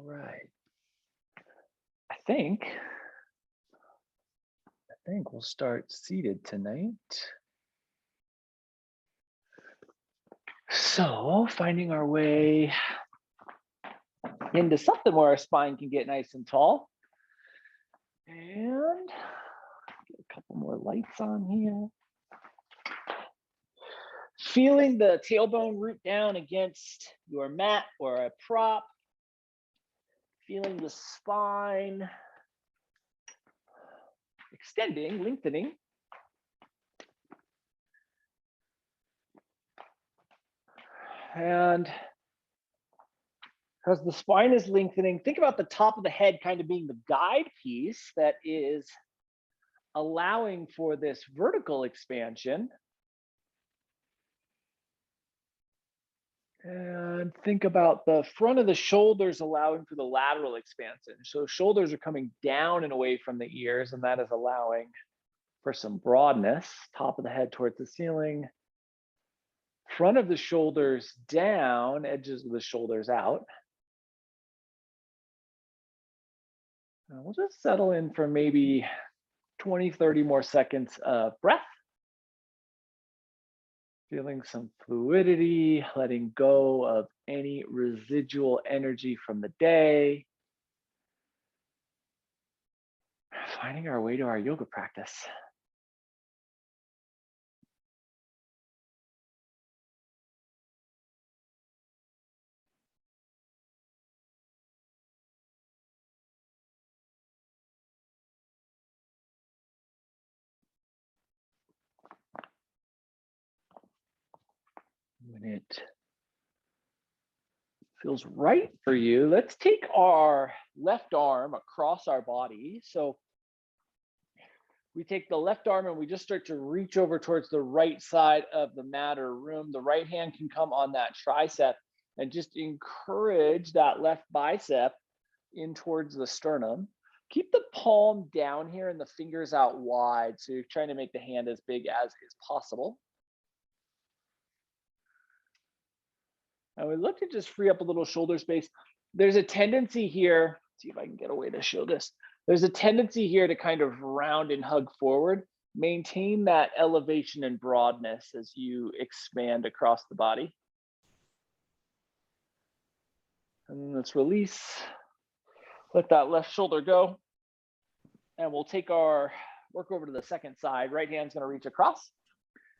right. I think we'll start seated tonight. So, finding our way into something where our spine can get nice and tall. And get a couple more lights on here. Feeling the tailbone root down against your mat or a prop. Feeling the spine extending, lengthening. And as the spine is lengthening, think about the top of the head kind of being the guide piece that is allowing for this vertical expansion. And think about the front of the shoulders allowing for the lateral expansion. So shoulders are coming down and away from the ears, and that is allowing for some broadness. Top of the head towards the ceiling. Front of the shoulders down, edges of the shoulders out. And we'll just settle in for maybe 20, 30 more seconds of breath. Feeling some fluidity, letting go of any residual energy from the day. Finding our way to our yoga practice. When it feels right for you, let's take our left arm across our body. So we take the left arm and we just start to reach over towards the right side of the mat or room. The right hand can come on that tricep and just encourage that left bicep in towards the sternum. Keep the palm down here and the fingers out wide. So you're trying to make the hand as big as is possible. And we look to just free up a little shoulder space. There's a tendency here, see if I can get a way to show this. There's a tendency here to kind of round and hug forward. Maintain that elevation and broadness as you expand across the body. And let's release. Let that left shoulder go. And we'll take our work over to the second side. Right hand's gonna reach across.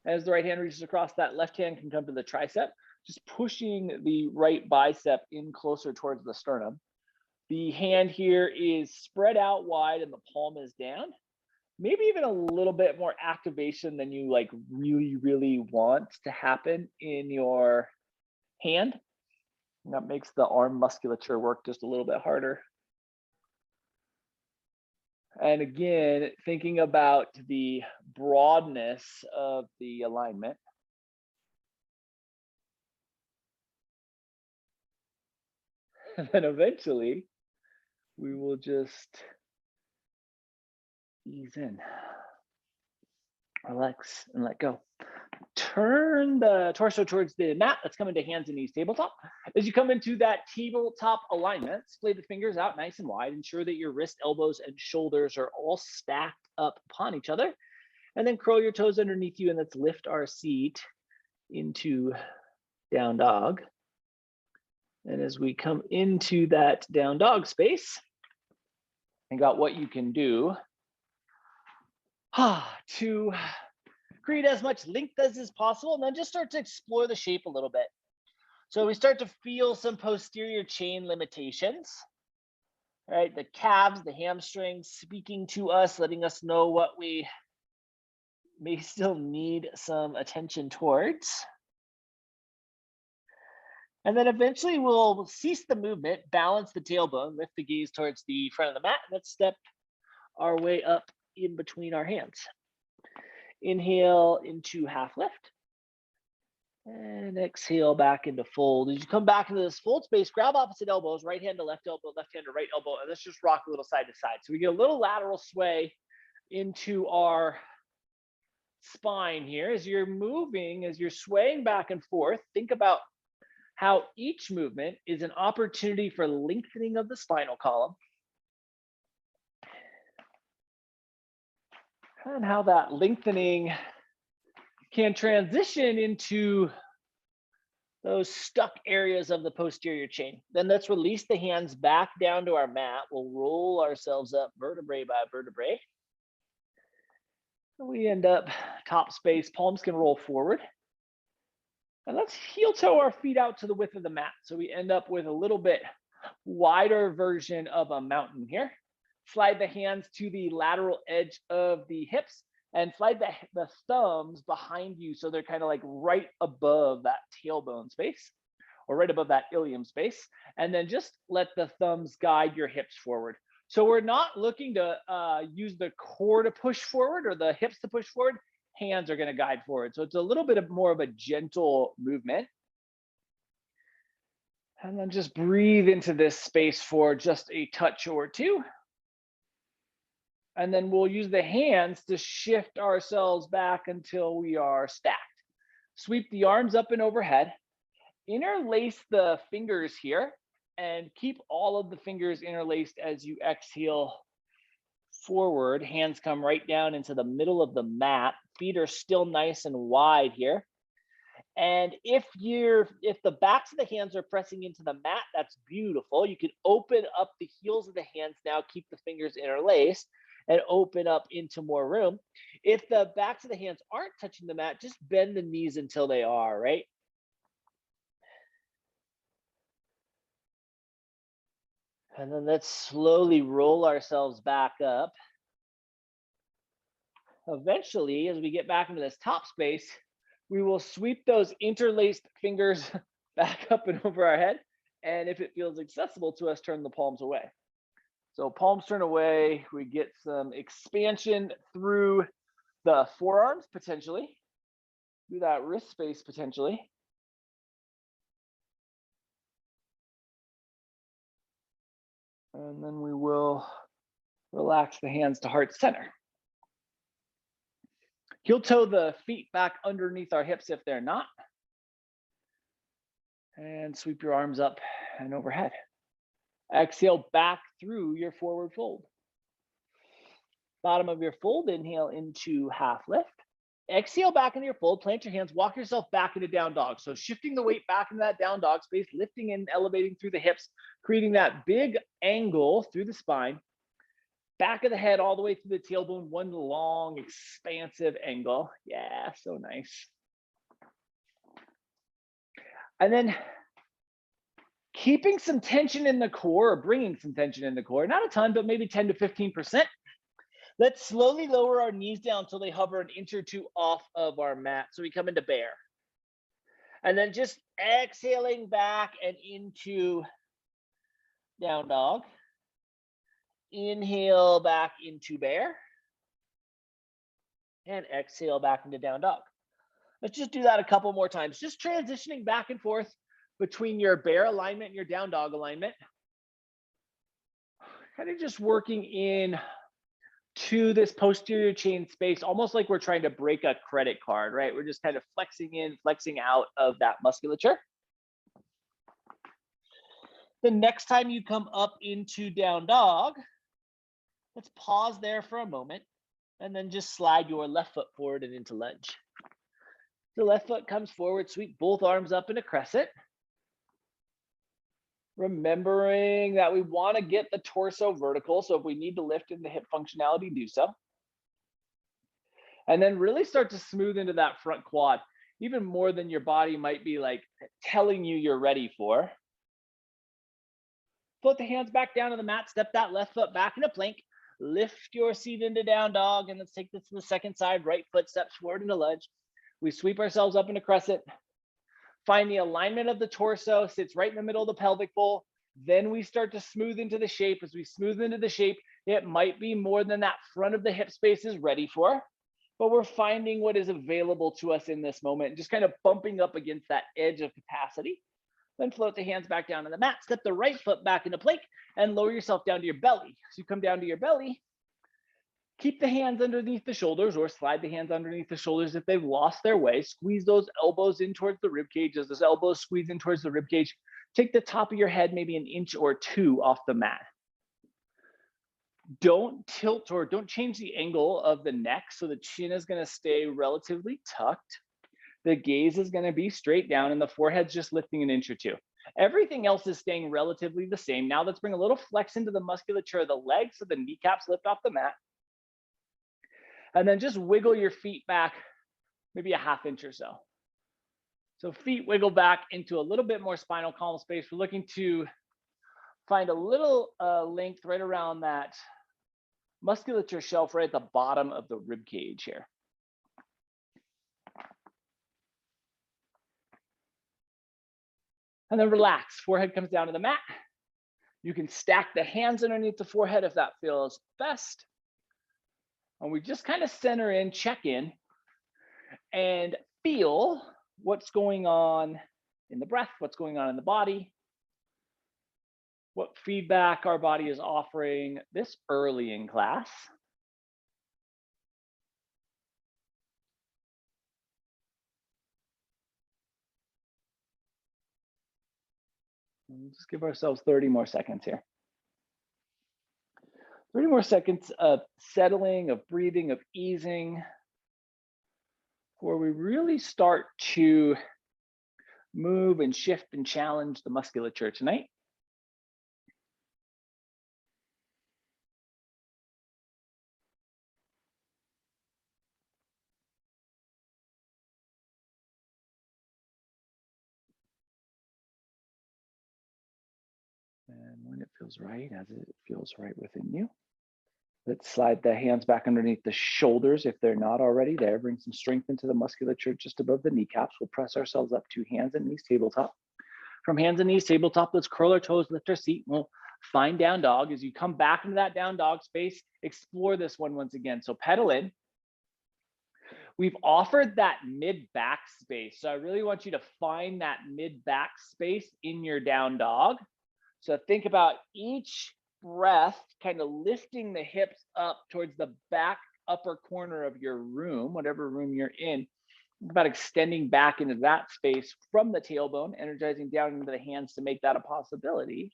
As the right hand reaches across, that left hand can come to the tricep, just pushing the right bicep in closer towards the sternum. The hand here is spread out wide and the palm is down. Maybe even a little bit more activation than you like really want to happen in your hand. And that makes the arm musculature work just a little bit harder. And again, thinking about the broadness of the alignment. And then eventually, we will just ease in, relax, and let go. Turn the torso towards the mat. Let's come into hands and knees tabletop. As you come into that tabletop alignment, splay the fingers out nice and wide. Ensure that your wrist, elbows, and shoulders are all stacked up upon each other. And then curl your toes underneath you and let's lift our seat into down dog. And as we come into that down dog space, think about what you can do to create as much length as is possible, and then just start to explore the shape a little bit. So we start to feel some posterior chain limitations, right? The calves, the hamstrings speaking to us, letting us know what we may still need some attention towards. And then eventually we'll cease the movement, balance the tailbone, lift the gaze towards the front of the mat, and let's step our way up in between our hands. Inhale into half lift. And exhale back into fold. As you come back into this fold space, grab opposite elbows, right hand to left elbow, left hand to right elbow, and let's just rock a little side to side. So we get a little lateral sway into our spine here. As you're moving, as you're swaying back and forth, think about how each movement is an opportunity for lengthening of the spinal column, and how that lengthening can transition into those stuck areas of the posterior chain. Then let's release the hands back down to our mat. We'll roll ourselves up vertebrae by vertebrae. We end up top space, palms can roll forward. And let's heel toe our feet out to the width of the mat. So we end up with a little bit wider version of a mountain here. Slide the hands to the lateral edge of the hips and slide the thumbs behind you so they're kind of like right above that tailbone space or right above that ilium space. And then just let the thumbs guide your hips forward. So we're not looking to use the core to push forward or the hips to push forward. Hands are going to guide forward. So it's a little bit more of a gentle movement. And then just breathe into this space for just a touch or two. And then we'll use the hands to shift ourselves back until we are stacked. Sweep the arms up and overhead. Interlace the fingers here and keep all of the fingers interlaced as you exhale forward. Hands come right down into the middle of the mat. Feet are still nice and wide here. And if the backs of the hands are pressing into the mat, that's beautiful. You can open up the heels of the hands now, keep the fingers interlaced and open up into more room. If the backs of the hands aren't touching the mat, just bend the knees until they are, right? And then let's slowly roll ourselves back up. Eventually, as we get back into this top space, we will sweep those interlaced fingers back up and over our head. And if it feels accessible to us, turn the palms away. So palms turn away, we get some expansion through the forearms potentially, through that wrist space potentially. And then we will relax the hands to heart center. Heel toe the feet back underneath our hips if they're not. And sweep your arms up and overhead. Exhale back through your forward fold. Bottom of your fold, inhale into half lift. Exhale back into your fold, plant your hands, walk yourself back into down dog. So shifting the weight back into that down dog space, lifting and elevating through the hips, creating that big angle through the spine. Back of the head all the way through the tailbone, one long, expansive angle. Yeah, so nice. And then keeping some tension in the core or bringing some tension in the core, not a ton, but maybe 10 to 15%. Let's slowly lower our knees down until they hover an inch or two off of our mat. So we come into bear. And then just exhaling back and into down dog. Inhale back into bear. And exhale back into down dog. Let's just do that a couple more times. Just transitioning back and forth between your bear alignment and your down dog alignment. Kind of just working in to this posterior chain space, almost like we're trying to break a credit card, right? We're just kind of flexing in, flexing out of that musculature. The next time you come up into down dog, let's pause there for a moment and then just slide your left foot forward and into lunge. The left foot comes forward, sweep both arms up in a crescent. Remembering that we want to get the torso vertical. So if we need to lift in the hip functionality, do so. And then really start to smooth into that front quad, even more than your body might be like telling you you're ready for. Put the hands back down to the mat, step that left foot back into plank, lift your seat into down dog, and let's take this to the second side. Right foot steps forward into lunge. We sweep ourselves up into crescent. Find the alignment of the torso, sits right in the middle of the pelvic bowl. Then we start to smooth into the shape. As we smooth into the shape, it might be more than that front of the hip space is ready for, but we're finding what is available to us in this moment, just kind of bumping up against that edge of capacity. Then float the hands back down to the mat, step the right foot back into plank and lower yourself down to your belly. So you come down to your belly, Keep the hands underneath the shoulders or slide the hands underneath the shoulders if they've lost their way. Squeeze those elbows in towards the rib cage. As those elbows squeeze in towards the rib cage, take the top of your head maybe an inch or two off the mat. Don't tilt or don't change the angle of the neck, so the chin is going to stay relatively tucked. The gaze is going to be straight down and the forehead's just lifting an inch or two. Everything else is staying relatively the same. Now let's bring a little flex into the musculature of the legs so the kneecaps lift off the mat. And then just wiggle your feet back maybe a half inch or so. So feet wiggle back into a little bit more spinal column space. We're looking to find a little length right around that musculature shelf right at the bottom of the rib cage here. And then relax, forehead comes down to the mat. You can stack the hands underneath the forehead if that feels best. And we just kind of center in, check in, and feel what's going on in the breath, what's going on in the body, what feedback our body is offering this early in class. And just give ourselves 30 more seconds here. 30 more seconds of settling, of breathing, of easing, before we really start to move and shift and challenge the musculature tonight. And when it feels right, as it feels right within you, let's slide the hands back underneath the shoulders if they're not already there. Bring some strength into the musculature just above the kneecaps. We'll press ourselves up to hands and knees tabletop. From hands and knees tabletop, let's curl our toes, lift our seat. We'll find down dog. As you come back into that down dog space, explore this one once again. So pedal in. We've offered that mid back space. So I really want you to find that mid back space in your down dog. So think about each breath kind of lifting the hips up towards the back upper corner of your room, whatever room you're in. Think about extending back into that space from the tailbone, energizing down into the hands to make that a possibility.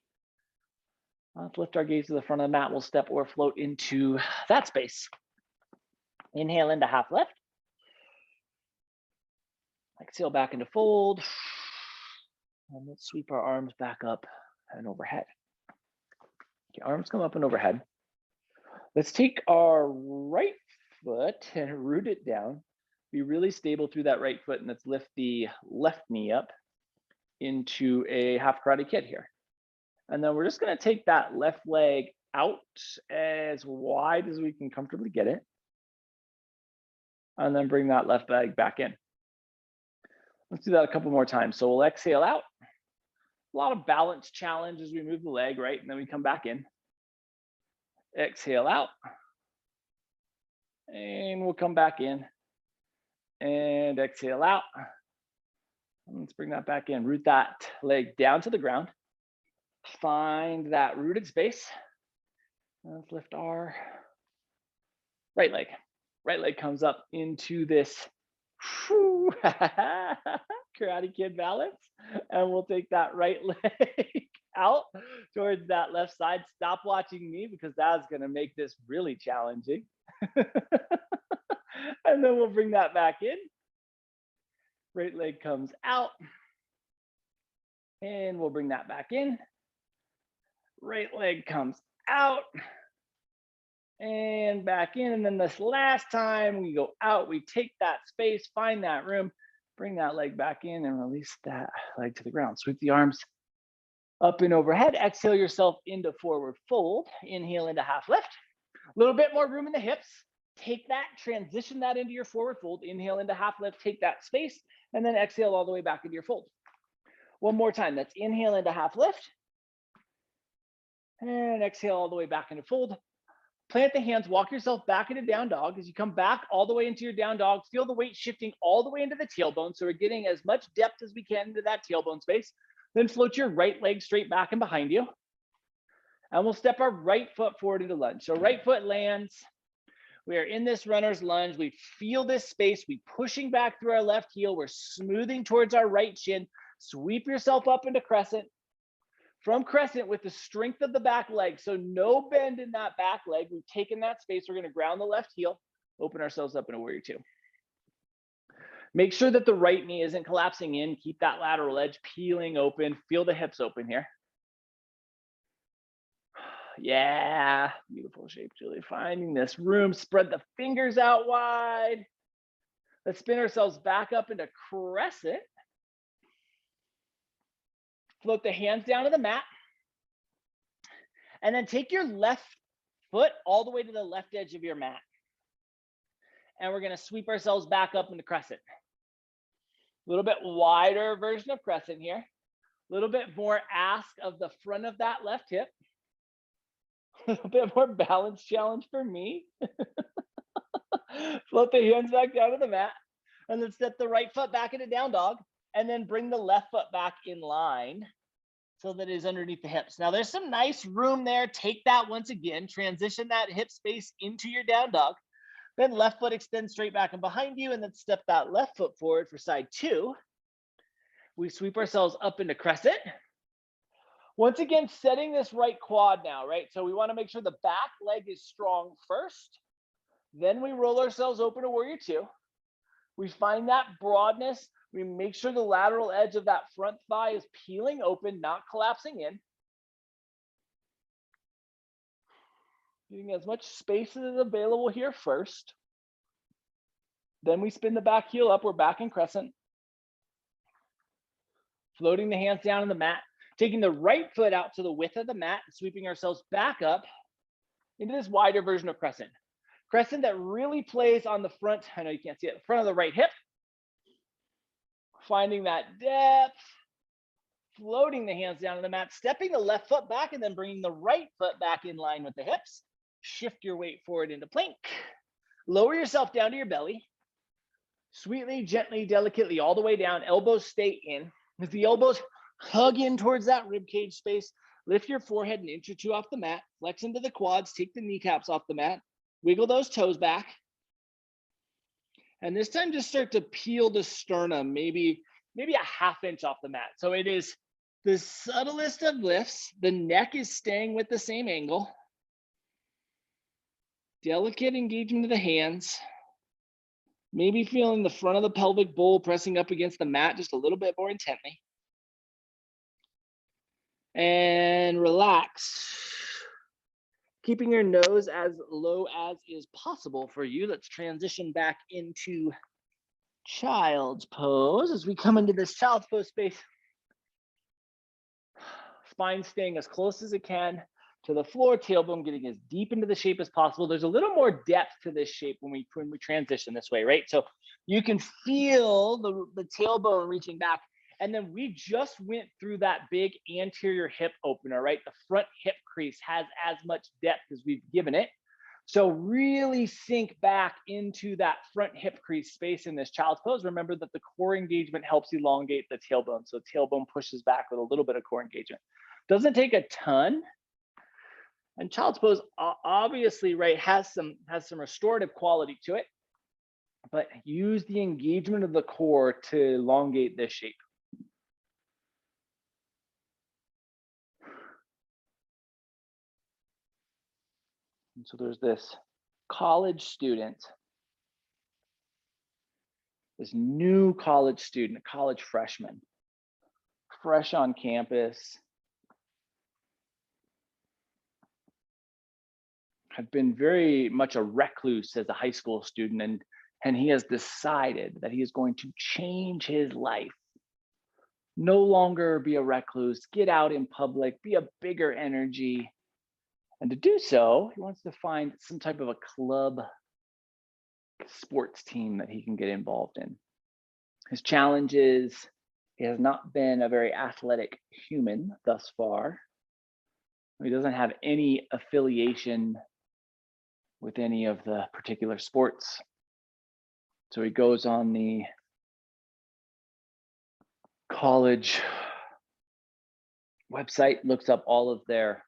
Let's lift our gaze to the front of the mat. We'll step or float into that space. Inhale into half lift. Exhale back into fold. And let's sweep our arms back up and overhead. Okay, arms come up and overhead. Let's take our right foot and root it down. Be really stable through that right foot, and let's lift the left knee up into a half Karate Kid here. And then we're just going to take that left leg out as wide as we can comfortably get it. And then bring that left leg back in. Let's do that a couple more times. So we'll exhale out. A lot of balance challenge as we move the leg, right? And then we come back in. Exhale out. And we'll come back in. And exhale out. Let's bring that back in. Root that leg down to the ground. Find that rooted space. Let's lift our right leg. Right leg comes up into this Karate Kid balance. And we'll take that right leg out towards that left side. Stop watching me because that's going to make this really challenging. And then we'll bring that back in. Right leg comes out. And we'll bring that back in. Right leg comes out. And back in. And then this last time we go out, we take that space, find that room, bring that leg back in and release that leg to the ground. Sweep the arms up and overhead. Exhale yourself into forward fold. Inhale into half lift. A little bit more room in the hips. Take that, transition that into your forward fold. Inhale into half lift, take that space, and then exhale all the way back into your fold. One more time. That's inhale into half lift. And exhale all the way back into fold. Plant the hands, walk yourself back into down dog. As you come back all the way into your down dog, feel the weight shifting all the way into the tailbone. So we're getting as much depth as we can into that tailbone space. Then float your right leg straight back and behind you. And we'll step our right foot forward into lunge. So right foot lands. We are in this runner's lunge. We feel this space. We pushing back through our left heel. We're smoothing towards our right shin. Sweep yourself up into crescent. From crescent with the strength of the back leg. So no bend in that back leg. We've taken that space. We're going to ground the left heel, open ourselves up in a warrior two. Make sure that the right knee isn't collapsing in. Keep that lateral edge peeling open. Feel the hips open here. Yeah, beautiful shape, Julie. Finding this room. Spread the fingers out wide. Let's spin ourselves back up into crescent. Float the hands down to the mat. And then take your left foot all the way to the left edge of your mat. And we're going to sweep ourselves back up into crescent. A little bit wider version of crescent here. A little bit more ask of the front of that left hip. A little bit more balance challenge for me. Float the hands back down to the mat. And then step the right foot back into down dog. And then bring the left foot back in line so that it is underneath the hips. Now there's some nice room there. Take that once again. Transition that hip space into your down dog. Then left foot extends straight back and behind you, and then step that left foot forward for side two. We sweep ourselves up into crescent. Once again, setting this right quad now, right? So we want to make sure the back leg is strong first. Then we roll ourselves open to warrior two. We find that broadness. We make sure the lateral edge of that front thigh is peeling open, not collapsing in. Getting as much space as is available here first. Then we spin the back heel up. We're back in crescent. Floating the hands down on the mat. Taking the right foot out to the width of the mat. Sweeping ourselves back up into this wider version of crescent. Crescent that really plays on the front. I know you can't see it. The front of the right hip. Finding that depth. Floating the hands down on the mat. Stepping the left foot back and then bringing the right foot back in line with the hips. Shift your weight forward into plank. Lower yourself down to your belly. Sweetly, gently, delicately, all the way down. Elbows stay in. As the elbows hug in towards that rib cage space, lift your forehead an inch or two off the mat. Flex into the quads. Take the kneecaps off the mat. Wiggle those toes back. And this time just start to peel the sternum, maybe a half inch off the mat. So it is the subtlest of lifts. The neck is staying with the same angle. Delicate engagement of the hands. Maybe feeling the front of the pelvic bowl pressing up against the mat just a little bit more intently. And relax. Keeping your nose as low as is possible for you. Let's transition back into child's pose as we come into this child's pose space. Spine staying as close as it can to the floor, tailbone getting as deep into the shape as possible. There's a little more depth to this shape when we transition this way, right? So you can feel the tailbone reaching back. And then we just went through that big anterior hip opener, right? The front hip crease has as much depth as we've given it. So really sink back into that front hip crease space in this child's pose. Remember that the core engagement helps elongate the tailbone. So tailbone pushes back with a little bit of core engagement. Doesn't take a ton. And child's pose obviously, right, has some restorative quality to it, but use the engagement of the core to elongate this shape. And so there's this college student, this new college student, a college freshman, fresh on campus, had been very much a recluse as a high school student, and he has decided that he is going to change his life. No longer be a recluse, get out in public, be a bigger energy. And to do so, he wants to find some type of a club sports team that he can get involved in. His challenge is he has not been a very athletic human thus far. He doesn't have any affiliation with any of the particular sports. So he goes on the college website, looks up all of their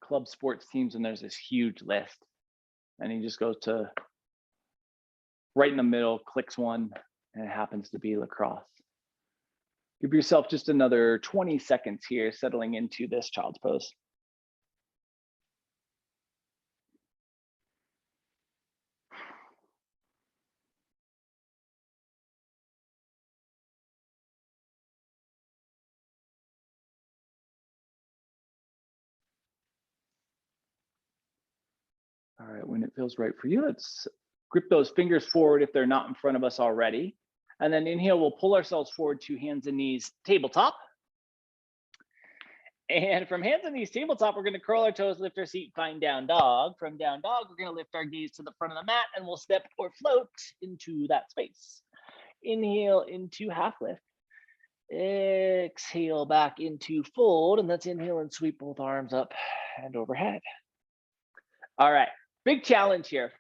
club sports teams, and there's this huge list. And he just goes to right in the middle, clicks one, and it happens to be lacrosse. Give yourself just another 20 seconds here, settling into this child's pose. All right, when it feels right for you, let's grip those fingers forward if they're not in front of us already. And then inhale, we'll pull ourselves forward to hands and knees, tabletop. And from hands and knees, tabletop, we're gonna curl our toes, lift our seat, find down dog. From down dog, we're gonna lift our gaze to the front of the mat and we'll step or float into that space. Inhale into half lift. Exhale back into fold, and let's inhale and sweep both arms up and overhead. All right, big challenge here.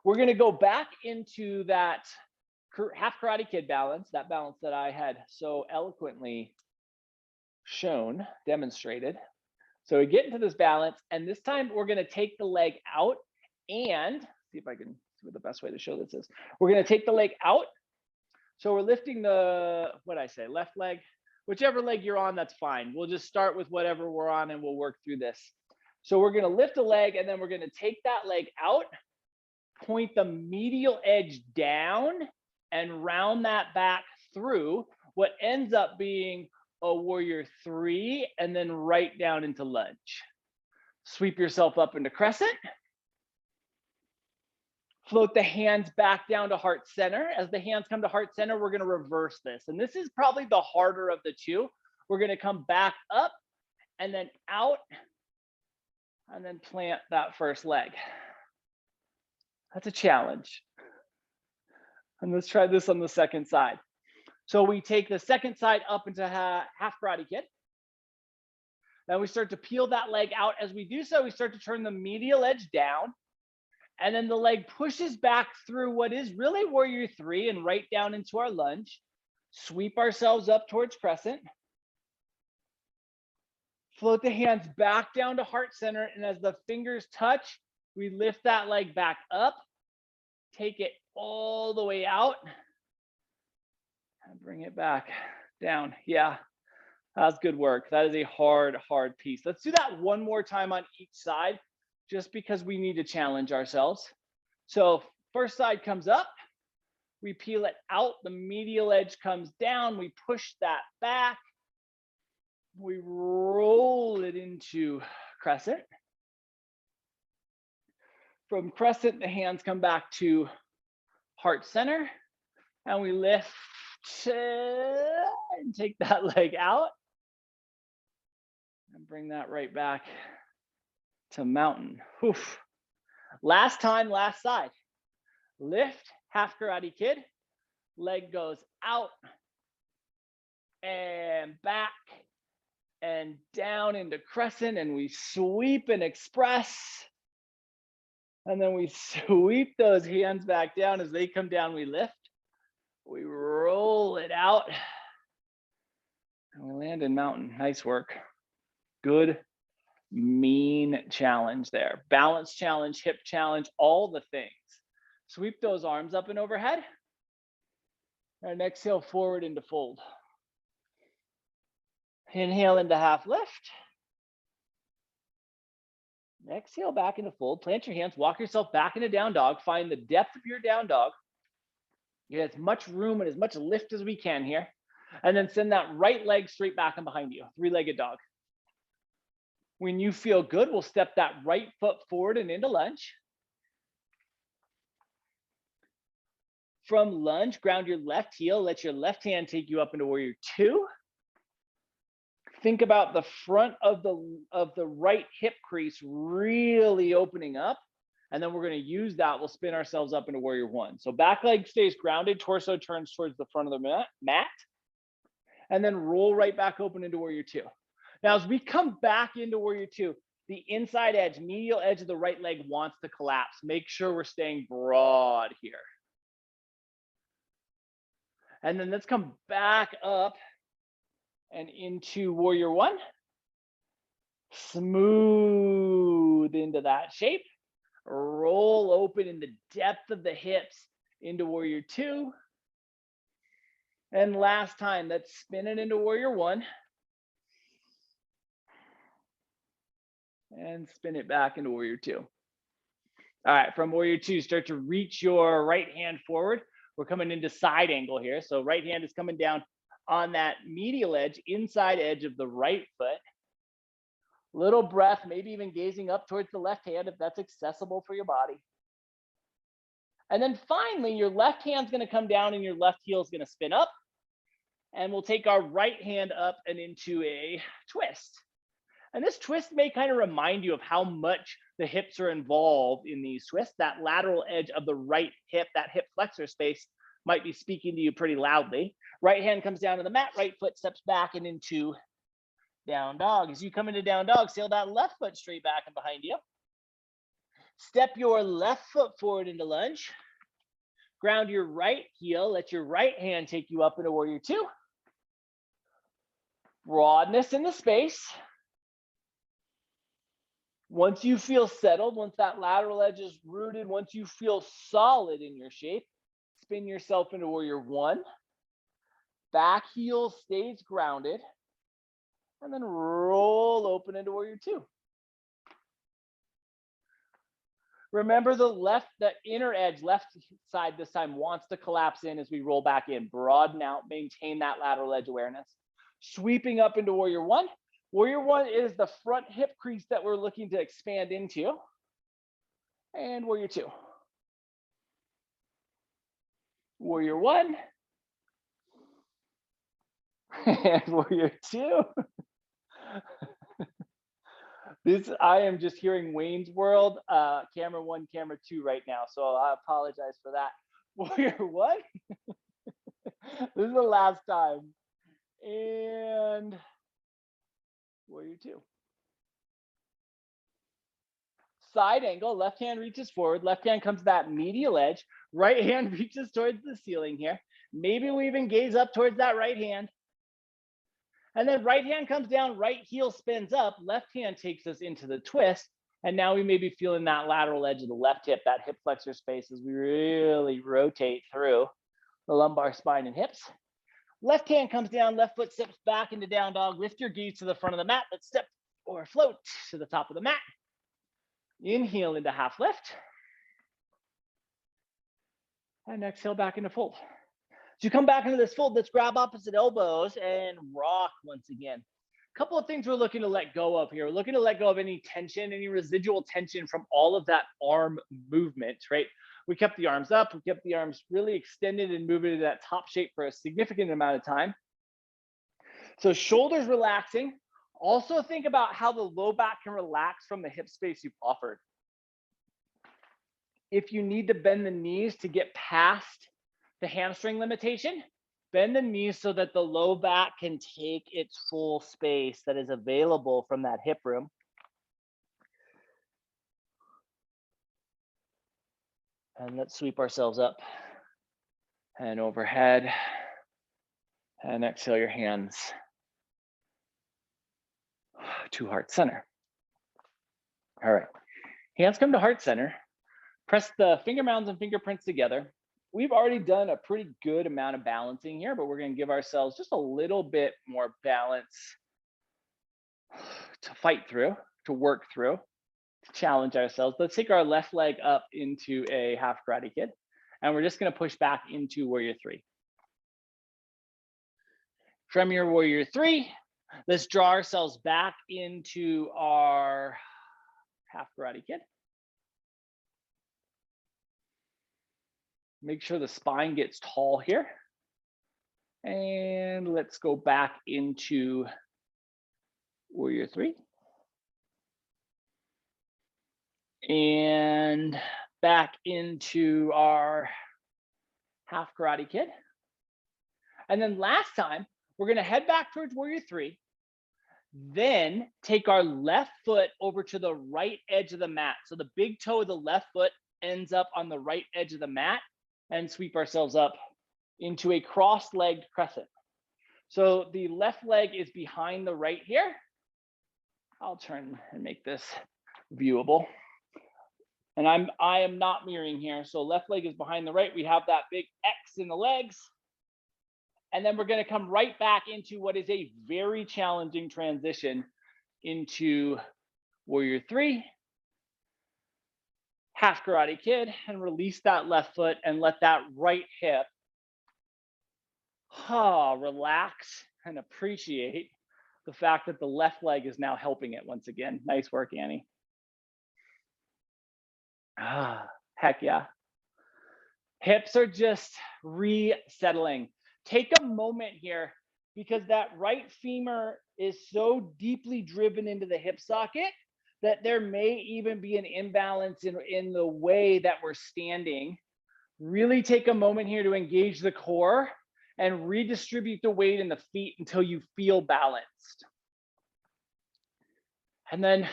We're gonna go back into that half Karate Kid balance, that balance that I had so eloquently shown, demonstrated. So we get into this balance, and this time we're gonna take the leg out and see if I can see what the best way to show this is. We're gonna take the leg out. So we're lifting the, what'd I say, left leg, whichever leg you're on, that's fine. We'll just start with whatever we're on and we'll work through this. So we're gonna lift a leg and then we're gonna take that leg out, point the medial edge down and round that back through what ends up being a warrior 3 and then right down into lunge. Sweep yourself up into crescent. Float the hands back down to heart center. As the hands come to heart center, we're gonna reverse this. And this is probably the harder of the two. We're gonna come back up and then out and then plant that first leg. That's a challenge. And let's try this on the second side. So we take the second side up into half Karate Kid. Then we start to peel that leg out. As we do so, we start to turn the medial edge down. And then the leg pushes back through what is really warrior 3 and right down into our lunge. Sweep ourselves up towards crescent. Float the hands back down to heart center. And as the fingers touch, we lift that leg back up. Take it all the way out. And bring it back down. Yeah, that's good work. That is a hard, hard piece. Let's do that one more time on each side, just because we need to challenge ourselves. So first side comes up, we peel it out, the medial edge comes down, we push that back, we roll it into crescent. From crescent, the hands come back to heart center, and we lift and take that leg out and bring that right back to mountain. Oof. Last time, last side. Lift, half Karate Kid. Leg goes out and back and down into crescent, and we sweep and express. And then we sweep those hands back down. As they come down, we lift. We roll it out. And we land in mountain. Nice work. Good, mean challenge there. Balance challenge, hip challenge, all the things. Sweep those arms up and overhead. And exhale forward into fold. Inhale into half lift. Exhale back into fold. Plant your hands, walk yourself back into down dog. Find the depth of your down dog. Get as much room and as much lift as we can here. And then send that right leg straight back and behind you, three-legged dog. When you feel good, we'll step that right foot forward and into lunge. From lunge, ground your left heel, let your left hand take you up into warrior 2. Think about the front of the right hip crease really opening up. And then we're going to use that. We'll spin ourselves up into warrior 1. So back leg stays grounded, torso turns towards the front of the mat. And then roll right back open into warrior 2. Now, as we come back into warrior 2, the inside edge, medial edge of the right leg wants to collapse. Make sure we're staying broad here. And then let's come back up and into warrior 1. Smooth into that shape. Roll open in the depth of the hips into warrior two. And last time, let's spin it into warrior one. And spin it back into warrior two. All right, from warrior two, start to reach your right hand forward. We're coming into side angle here. So right hand is coming down on that medial edge, inside edge of the right foot. Little breath, maybe even gazing up towards the left hand if that's accessible for your body. And then finally, your left hand's gonna come down and your left heel is gonna spin up. And we'll take our right hand up and into a twist. And this twist may kind of remind you of how much the hips are involved in these twists. That lateral edge of the right hip, that hip flexor space, might be speaking to you pretty loudly. Right hand comes down to the mat, right foot steps back and into down dog. As you come into down dog, sail that left foot straight back and behind you. Step your left foot forward into lunge. Ground your right heel. Let your right hand take you up into warrior two. Broadness in the space. Once you feel settled, once that lateral edge is rooted, once you feel solid in your shape, spin yourself into warrior one. Back heel stays grounded. And then roll open into warrior two. Remember the inner edge, left side this time wants to collapse in as we roll back in. Broaden out, maintain that lateral edge awareness. Sweeping up into warrior one. Warrior one is the front hip crease that we're looking to expand into. And warrior two. Warrior one. And warrior two. I am just hearing Wayne's World, camera one, camera two right now. So I apologize for that. Warrior one. This is the last time. And warrior two. Side angle, left hand reaches forward, left hand comes to that medial edge, right hand reaches towards the ceiling here. Maybe we even gaze up towards that right hand. And then right hand comes down, right heel spins up, left hand takes us into the twist. And now we may be feeling that lateral edge of the left hip, that hip flexor space as we really rotate through the lumbar spine and hips. Left hand comes down, left foot steps back into down dog. Lift your gaze to the front of the mat. Let's step or float to the top of the mat. Inhale into half lift. And exhale back into fold. So you come back into this fold, let's grab opposite elbows and rock once again. A couple of things we're looking to let go of here. We're looking to let go of any tension, any residual tension from all of that arm movement, right? We kept the arms up, we kept the arms really extended and moving into that top shape for a significant amount of time. So shoulders relaxing. Also think about how the low back can relax from the hip space you've offered. If you need to bend the knees to get past the hamstring limitation, bend the knees so that the low back can take its full space that is available from that hip room. And let's sweep ourselves up and overhead and exhale your hands to heart center. All right, hands come to heart center. Press the finger mounds and fingerprints together. We've already done a pretty good amount of balancing here, but we're going to give ourselves just a little bit more balance to fight through, to work through, to challenge ourselves. Let's take our left leg up into a half Karate Kid, and we're just going to push back into warrior three. From your warrior three, let's draw ourselves back into our half Karate Kid. Make sure the spine gets tall here. And let's go back into warrior three. And back into our half Karate Kid. And then last time, we're gonna head back towards warrior three, then take our left foot over to the right edge of the mat. So the big toe of the left foot ends up on the right edge of the mat, and sweep ourselves up into a cross-legged crescent. So the left leg is behind the right here. I'll turn and make this viewable. And I am not mirroring here. So left leg is behind the right. We have that big X in the legs. And then we're going to come right back into what is a very challenging transition into warrior three, half karate kid, and release that left foot and let that right hip relax and appreciate the fact that the left leg is now helping it once again. Nice work, Annie. Heck yeah. Hips are just resettling. Take a moment here because that right femur is so deeply driven into the hip socket that there may even be an imbalance in the way that we're standing. Really take a moment here to engage the core and redistribute the weight in the feet until you feel balanced. And then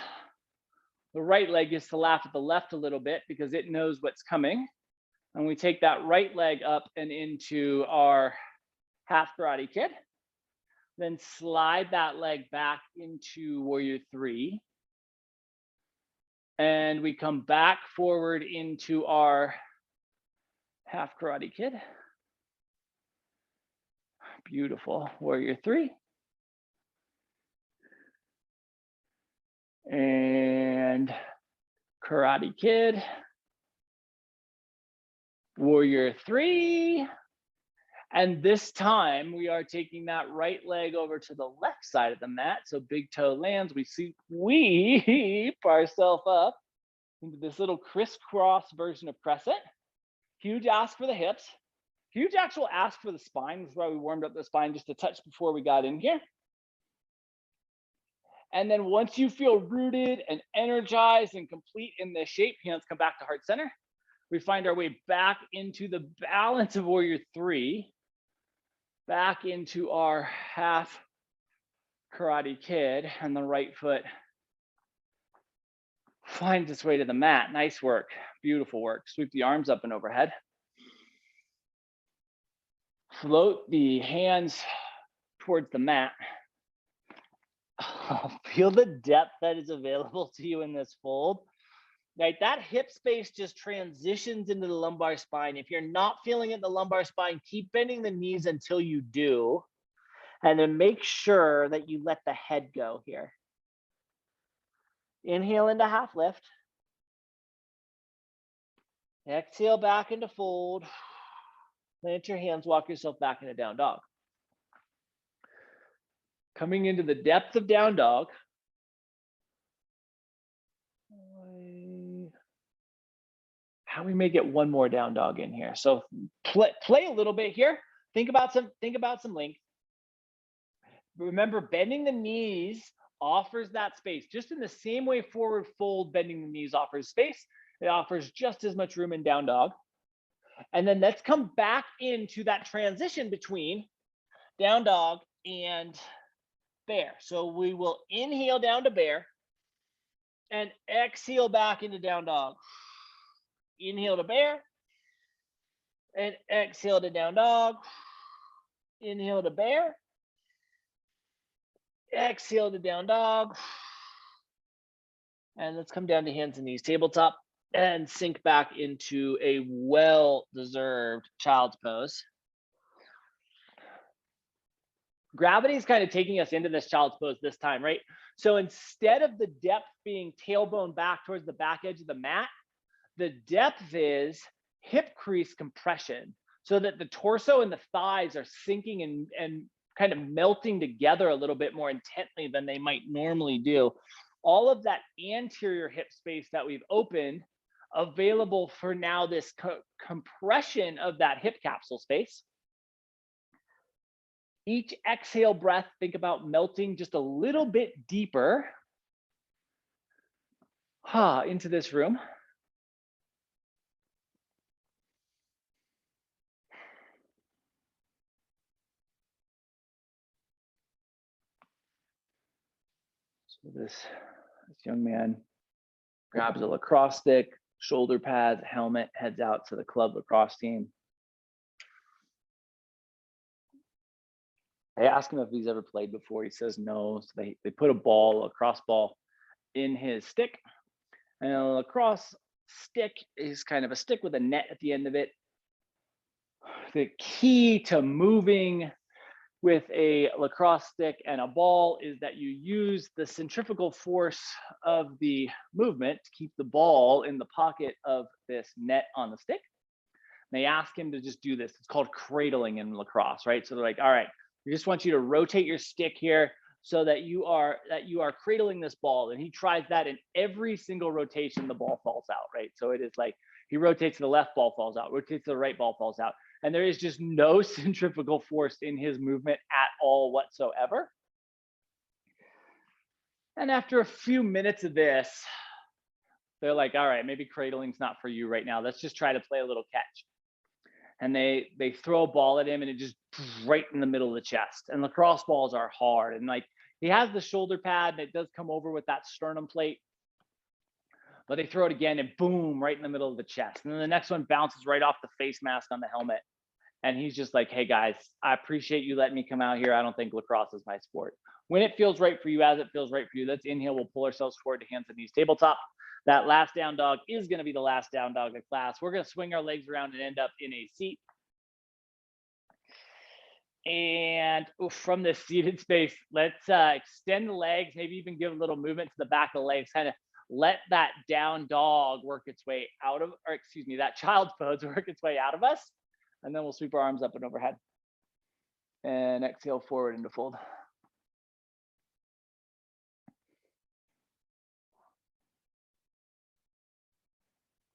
the right leg is to laugh at the left a little bit because it knows what's coming. And we take that right leg up and into our half karate kid. Then slide that leg back into warrior three. And we come back forward into our half karate kid. Beautiful. Warrior three. And karate kid. Warrior three. And this time we are taking that right leg over to the left side of the mat. So big toe lands, we sweep ourselves up into this little crisscross version of crescent. Huge ask for the hips, huge actual ask for the spine. That's why we warmed up the spine just a touch before we got in here. And then once you feel rooted and energized and complete in this shape, hands come back to heart center. We find our way back into the balance of warrior three, back into our half karate kid, and the right foot finds its way to the mat. Nice work, beautiful work. Sweep the arms up and overhead. Float the hands towards the mat. Feel the depth that is available to you in this fold. Right, that hip space just transitions into the lumbar spine. If you're not feeling it in the lumbar spine, keep bending the knees until you do. And then make sure that you let the head go here. Inhale into half lift. Exhale back into fold. Plant your hands, walk yourself back into down dog. Coming into the depth of down dog. How we may get one more down dog in here. So play a little bit here. Think about some length. Remember, bending the knees offers that space. Just in the same way forward fold bending the knees offers space, it offers just as much room in down dog. And then let's come back into that transition between down dog and bear. So we will inhale down to bear and exhale back into down dog. Inhale to bear and exhale to down dog. Inhale to bear. Exhale to down dog. And let's come down to hands and knees, tabletop, and sink back into a well-deserved child's pose. Gravity is kind of taking us into this child's pose this time, right? So instead of the depth being tailbone back towards the back edge of the mat, the depth is hip crease compression so that the torso and the thighs are sinking and kind of melting together a little bit more intently than they might normally do. All of that anterior hip space that we've opened available for now this compression of that hip capsule space. Each exhale breath, think about melting just a little bit deeper into this room. So this young man grabs a lacrosse stick, shoulder pads, helmet, heads out to the club lacrosse team. I ask him if he's ever played before. He says no. So they put a cross ball in his stick, and a lacrosse stick is kind of a stick with a net at the end of it. The key to moving with a lacrosse stick and a ball is that you use the centrifugal force of the movement to keep the ball in the pocket of this net on the stick. And they ask him to just do this. It's called cradling in lacrosse, right? So they're like, all right, we just want you to rotate your stick here so that you are cradling this ball. And he tries that, in every single rotation, the ball falls out, right? So it is like he rotates to the left, ball falls out, rotates to the right, ball falls out. And there is just no centrifugal force in his movement at all whatsoever. And after a few minutes of this, they're like, all right, maybe cradling's not for you right now. Let's just try to play a little catch. And they throw a ball at him, and it just right in the middle of the chest. And lacrosse balls are hard. And like, he has the shoulder pad, and it does come over with that sternum plate. But they throw it again, and boom, right in the middle of the chest. And then the next one bounces right off the face mask on the helmet. And he's just like, hey guys, I appreciate you letting me come out here. I don't think lacrosse is my sport. When it feels right for you, as it feels right for you, let's inhale. We'll pull ourselves forward to hands and knees tabletop. That last down dog is going to be the last down dog of class. We're going to swing our legs around and end up in a seat. And from this seated space, let's extend the legs, maybe even give a little movement to the back of the legs, kind of let that down dog work its way out of, or excuse me, that child's pose work its way out of us. And then we'll sweep our arms up and overhead. And exhale forward into fold.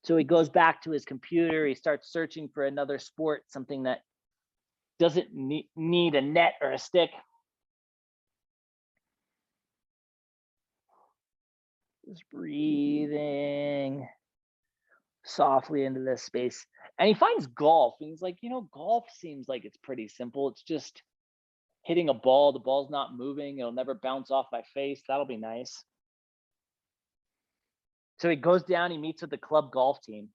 So he goes back to his computer. He starts searching for another sport, something that doesn't need a net or a stick. Just breathing softly into this space. And he finds golf. And he's like, golf seems like it's pretty simple. It's just hitting a ball. The ball's not moving. It'll never bounce off my face. That'll be nice. So he goes down, he meets with the club golf team.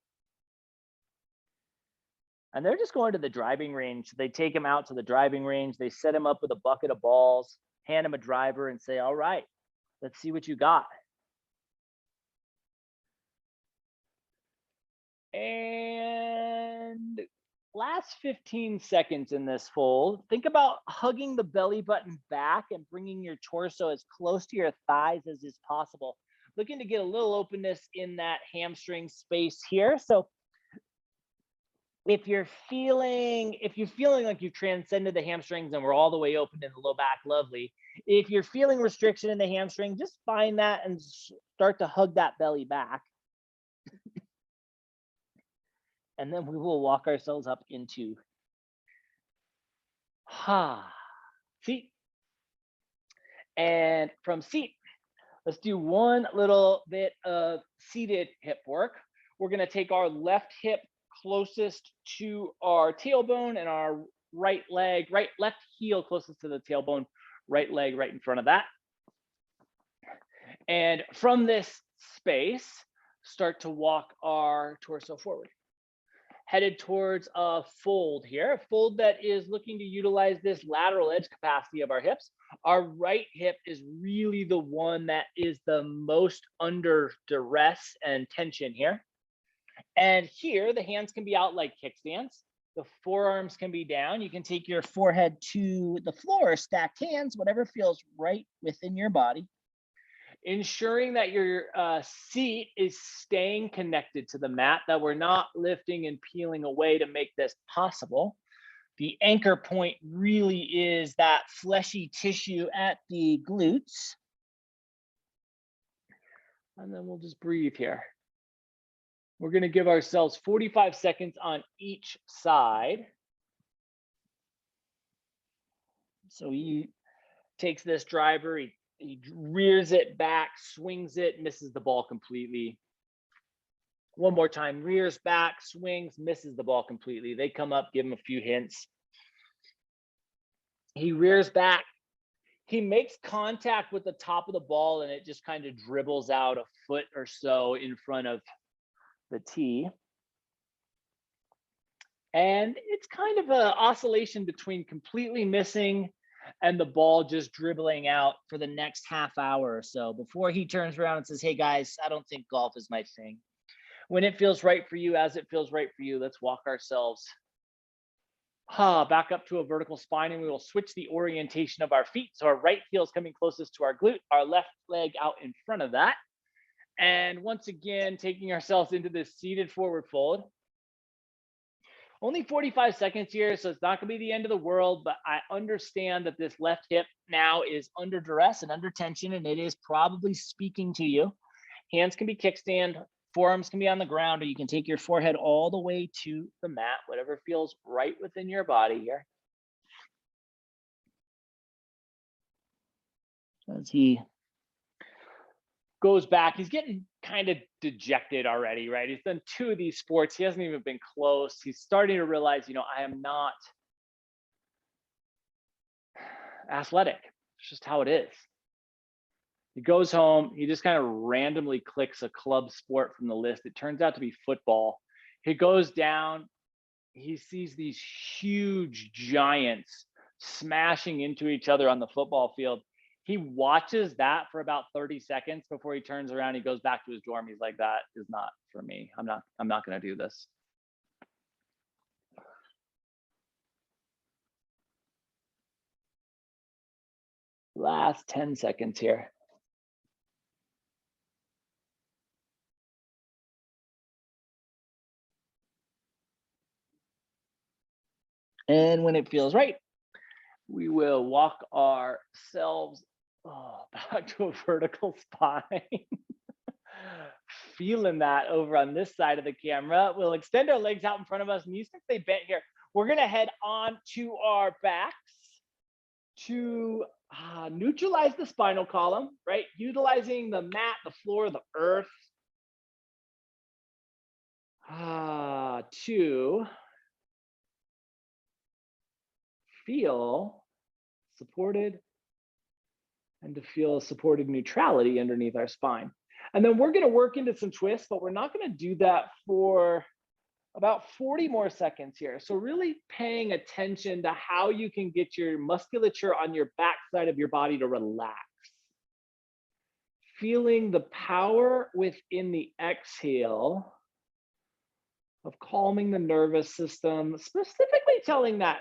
And they're just going to the driving range. They take him out to the driving range. They set him up with a bucket of balls, hand him a driver, and say, all right, let's see what you got. And last 15 seconds in this fold, think about hugging the belly button back and bringing your torso as close to your thighs as is possible. Looking to get a little openness in that hamstring space here. So if you're feeling like you've transcended the hamstrings and we're all the way open in the low back, lovely. If you're feeling restriction in the hamstring, just find that and start to hug that belly back. And then we will walk ourselves up into seat. And from seat, let's do one little bit of seated hip work. We're going to take our left hip closest to our tailbone and our left heel closest to the tailbone, right leg right in front of that. And from this space, start to walk our torso forward. Headed towards a fold here, a fold that is looking to utilize this lateral edge capacity of our hips. Our right hip is really the one that is the most under duress and tension here. And here, the hands can be out like kickstands. The forearms can be down. You can take your forehead to the floor, stacked hands, whatever feels right within your body. Ensuring that your seat is staying connected to the mat, that we're not lifting and peeling away to make this possible. The anchor point really is that fleshy tissue at the glutes. And then we'll just breathe here. We're going to give ourselves 45 seconds on each side. So he takes this driver, he rears it back, swings it, misses the ball completely. One more time, rears back, swings, misses the ball completely. They come up, give him a few hints. He rears back. He makes contact with the top of the ball, and it just kind of dribbles out a foot or so in front of the tee. And it's kind of an oscillation between completely missing and the ball just dribbling out for the next half hour or so before he turns around and says, hey guys, I don't think golf is my thing. When it feels right for you, as it feels right for you, let's walk ourselves back up to a vertical spine, and we will switch the orientation of our feet. So our right heel is coming closest to our glute, our left leg out in front of that. And once again, taking ourselves into this seated forward fold. Only 45 seconds here, so it's not going to be the end of the world, but I understand that this left hip now is under duress and under tension, and it is probably speaking to you. Hands can be kickstand, forearms can be on the ground, or you can take your forehead all the way to the mat, whatever feels right within your body here. As he goes back, he's getting kind of dejected already, right? He's done 2 of these sports. He hasn't even been close. He's starting to realize, I am not athletic. It's just how it is. He goes home. He just kind of randomly clicks a club sport from the list. It turns out to be football. He goes down. He sees these huge giants smashing into each other on the football field. He watches that for about 30 seconds before he turns around. He goes back to his dorm. He's like, that is not for me. I'm not going to do this. Last 10 seconds here. And when it feels right, we will walk ourselves back to a vertical spine. Feeling that over on this side of the camera. We'll extend our legs out in front of us. Knees can stay bent here. We're going to head on to our backs to neutralize the spinal column, right? Utilizing the mat, the floor, the earth to feel supported and to feel supported neutrality underneath our spine. And then we're going to work into some twists, but we're not going to do that for about 40 more seconds here. So really paying attention to how you can get your musculature on your back side of your body to relax. Feeling the power within the exhale of calming the nervous system, specifically telling that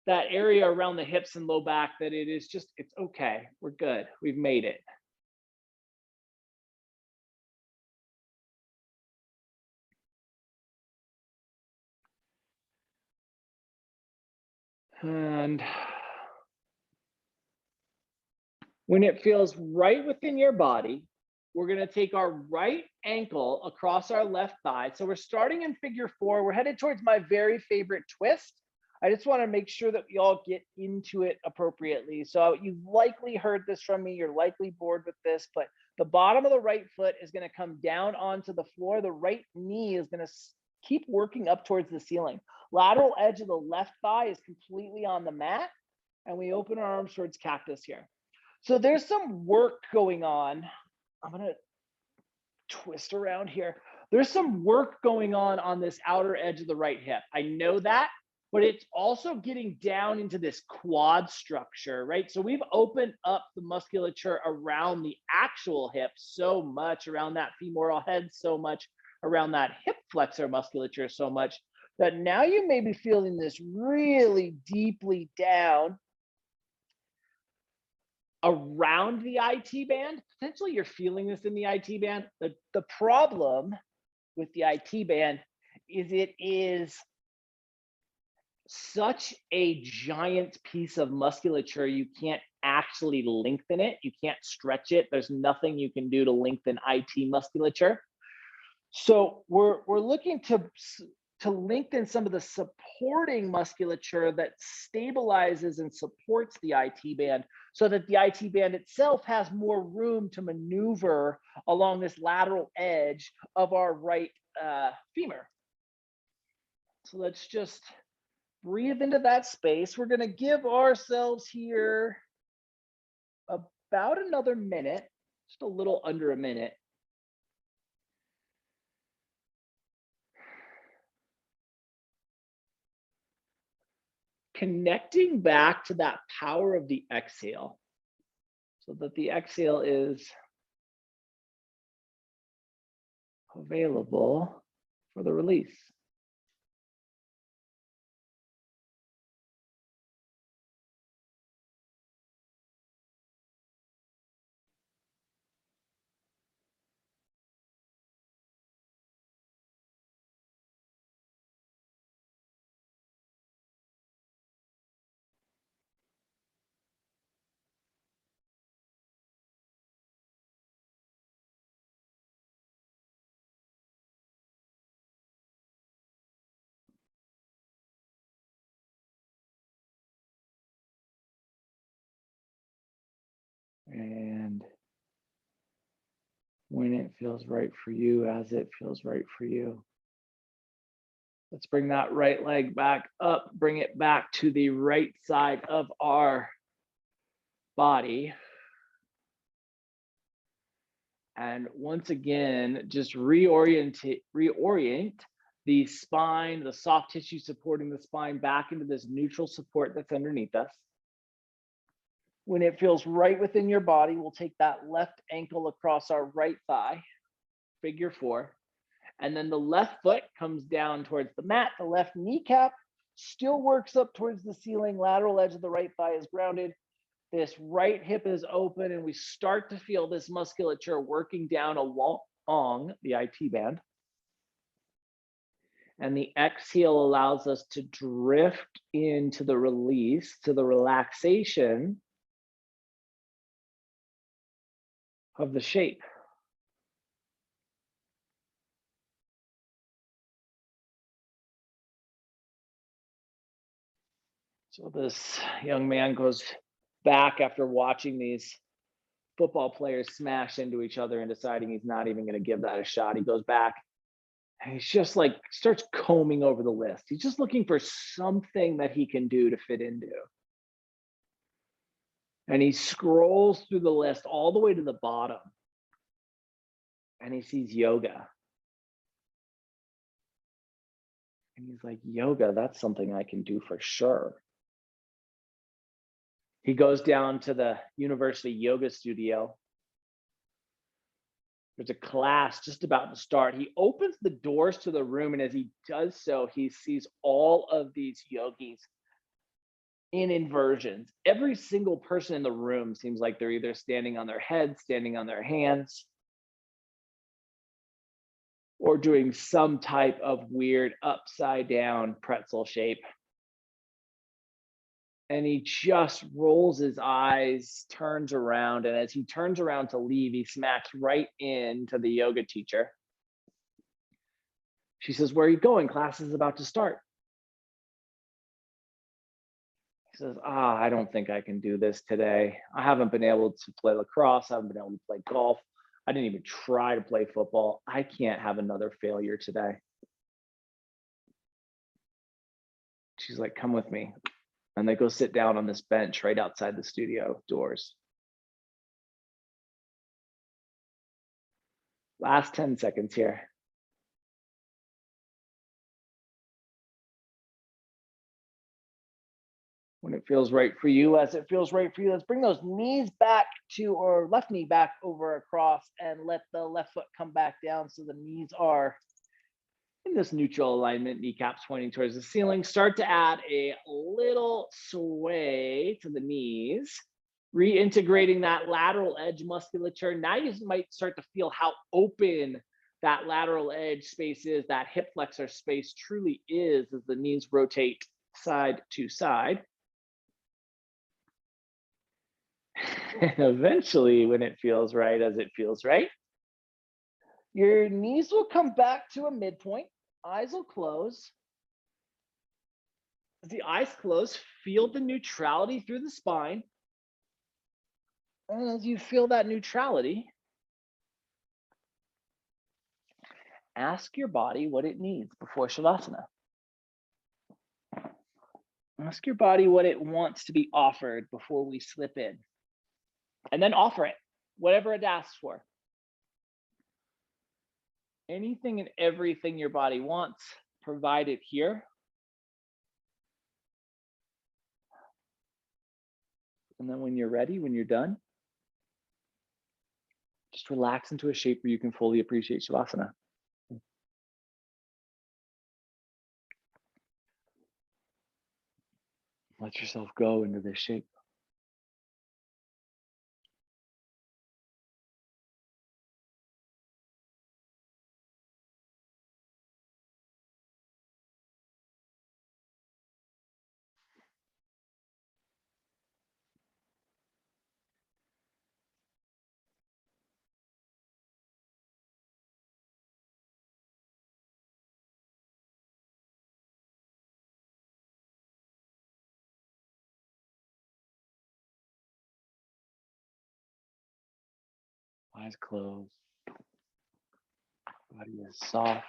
area around the hips and low back that it's okay. We're good. We've made it. And when it feels right within your body, we're going to take our right ankle across our left thigh. So we're starting in figure 4. We're headed towards my very favorite twist. I just want to make sure that we all get into it appropriately. So you've likely heard this from me. You're likely bored with this, but the bottom of the right foot is going to come down onto the floor. The right knee is going to keep working up towards the ceiling. Lateral edge of the left thigh is completely on the mat, and we open our arms towards cactus here. So there's some work going on. I'm going to twist around here. There's some work going on this outer edge of the right hip. I know that, but it's also getting down into this quad structure, right? So we've opened up the musculature around the actual hip so much, around that femoral head so much, around that hip flexor musculature so much, that now you may be feeling this really deeply down around the IT band. Potentially you're feeling this in the IT band. The problem with the IT band is it is such a giant piece of musculature, you can't actually lengthen it. You can't stretch it. There's nothing you can do to lengthen IT musculature. So we're looking to lengthen some of the supporting musculature that stabilizes and supports the IT band, so that the IT band itself has more room to maneuver along this lateral edge of our right femur. So let's just breathe into that space. We're going to give ourselves here about another minute, just a little under a minute. Connecting back to that power of the exhale, so that the exhale is available for the release. And when it feels right for you, as it feels right for you. Let's bring that right leg back up, bring it back to the right side of our body. And once again, just reorient the spine, the soft tissue supporting the spine back into this neutral support that's underneath us. When it feels right within your body, we'll take that left ankle across our right thigh, figure 4. And then the left foot comes down towards the mat. The left kneecap still works up towards the ceiling. Lateral edge of the right thigh is grounded. This right hip is open, and we start to feel this musculature working down along the IT band. And the exhale allows us to drift into the release, to the relaxation of the shape. So this young man goes back after watching these football players smash into each other and deciding he's not even going to give that a shot. He goes back and he's just like starts combing over the list. He's just looking for something that he can do to fit into. And he scrolls through the list all the way to the bottom. And he sees yoga. And he's like, yoga, that's something I can do for sure. He goes down to the university yoga studio. There's a class just about to start. He opens the doors to the room, and as he does so, he sees all of these yogis in inversions. Every single person in the room seems like they're either standing on their heads, standing on their hands, or doing some type of weird upside down pretzel shape. And he just rolls his eyes, turns around, and as he turns around to leave, he smacks right into the yoga teacher. She says, "Where are you going? Class is about to start." He says, I don't think I can do this today. I haven't been able to play lacrosse. I haven't been able to play golf. I didn't even try to play football. I can't have another failure today. She's like, "Come with me." And they go sit down on this bench right outside the studio doors. Last 10 seconds here. When it feels right for you, as it feels right for you, let's bring those knees back to, or left knee back over across, and let the left foot come back down so the knees are in this neutral alignment, kneecaps pointing towards the ceiling. Start to add a little sway to the knees, reintegrating that lateral edge musculature. Now you might start to feel how open that lateral edge space is, that hip flexor space truly is, as the knees rotate side to side. And eventually, when it feels right, as it feels right, your knees will come back to a midpoint. Eyes will close. As the eyes close, feel the neutrality through the spine. And as you feel that neutrality, ask your body what it needs before Shavasana. Ask your body what it wants to be offered before we slip in. And then offer it, whatever it asks for. Anything and everything your body wants, provide it here. And then when you're ready, when you're done, just relax into a shape where you can fully appreciate Shavasana. Let yourself go into this shape. Eyes closed. Body is soft.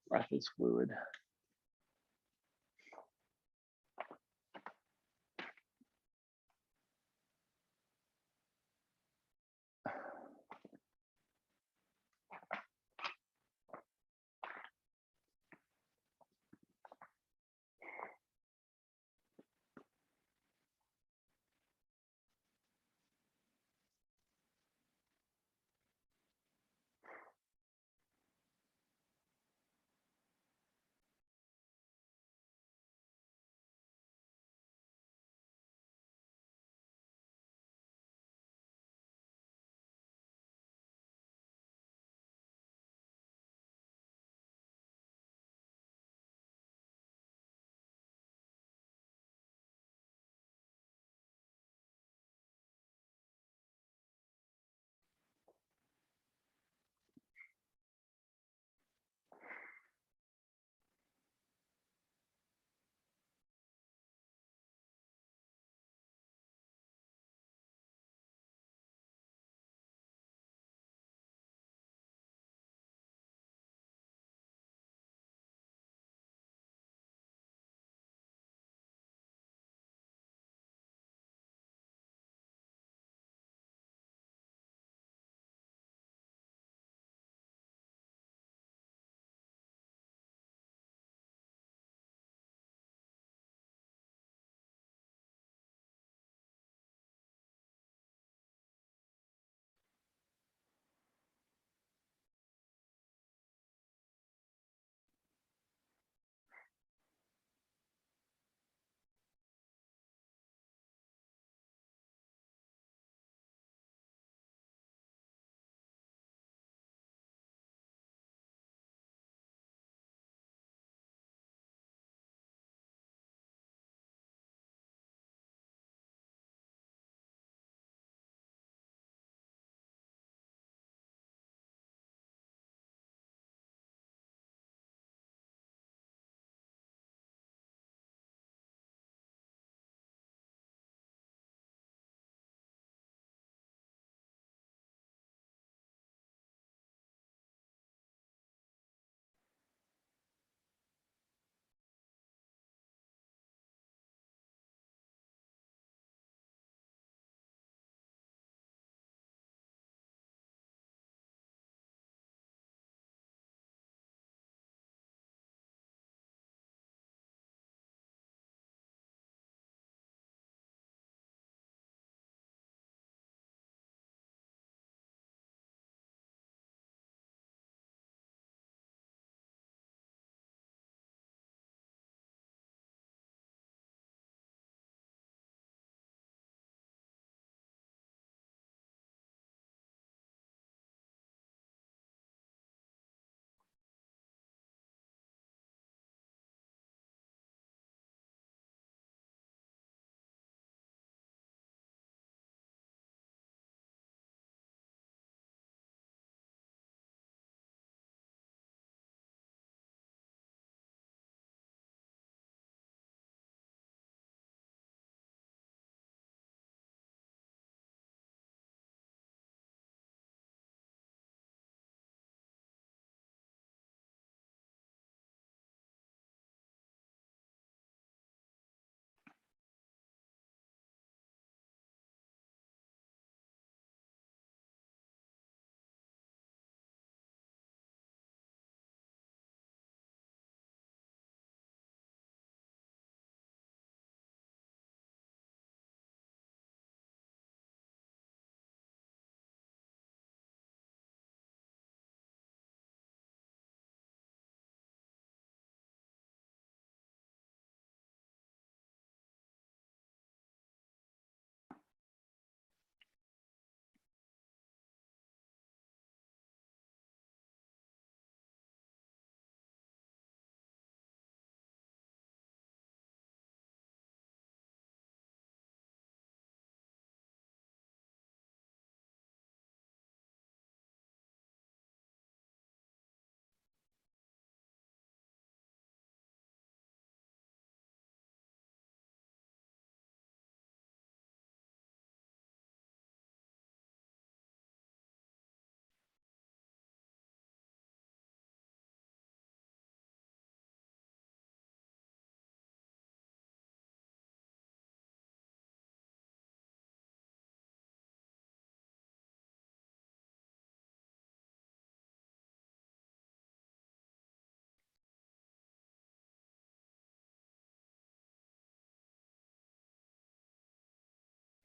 Breath is fluid.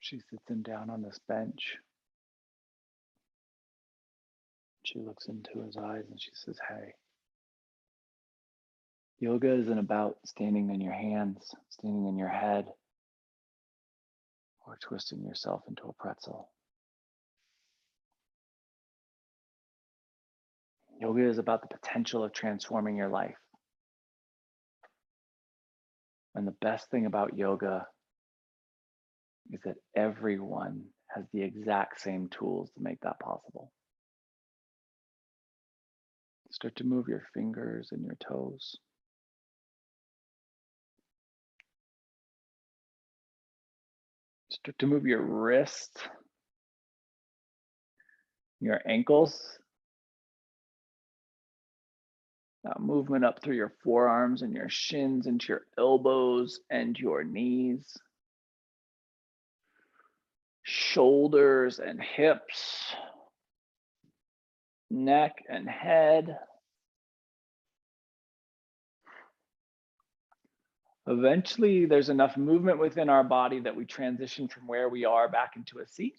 She sits him down on this bench. She looks into his eyes and she says, hey, yoga isn't about standing in your hands, standing in your head, or twisting yourself into a pretzel. Yoga is about the potential of transforming your life. And the best thing about yoga is that everyone has the exact same tools to make that possible. Start to move your fingers and your toes. Start to move your wrist, your ankles. Movement up through your forearms and your shins into your elbows and your knees. Shoulders and hips. Neck and head. Eventually, there's enough movement within our body that we transition from where we are back into a seat.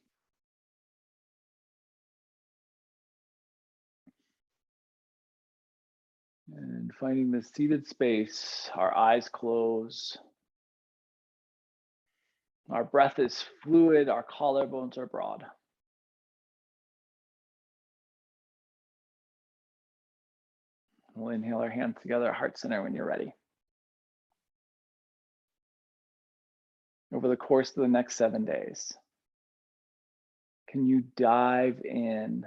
And finding the seated space, our eyes close. Our breath is fluid, our collarbones are broad. We'll inhale our hands together, heart center when you're ready. Over the course of the next 7 days, can you dive in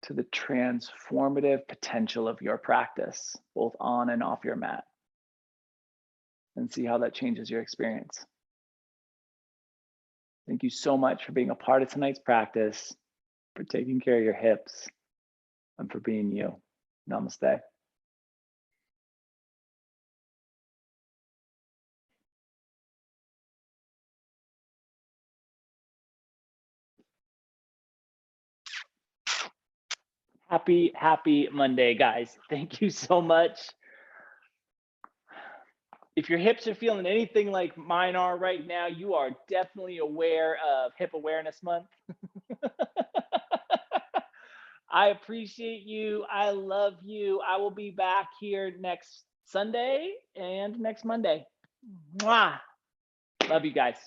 to the transformative potential of your practice, both on and off your mat, and see how that changes your experience? Thank you so much for being a part of tonight's practice, for taking care of your hips, and for being you. Namaste. Happy Monday, guys. Thank you so much. If your hips are feeling anything like mine are right now, you are definitely aware of Hip Awareness Month. I appreciate you. I love you. I will be back here next Sunday and next Monday. Mwah. Love you guys.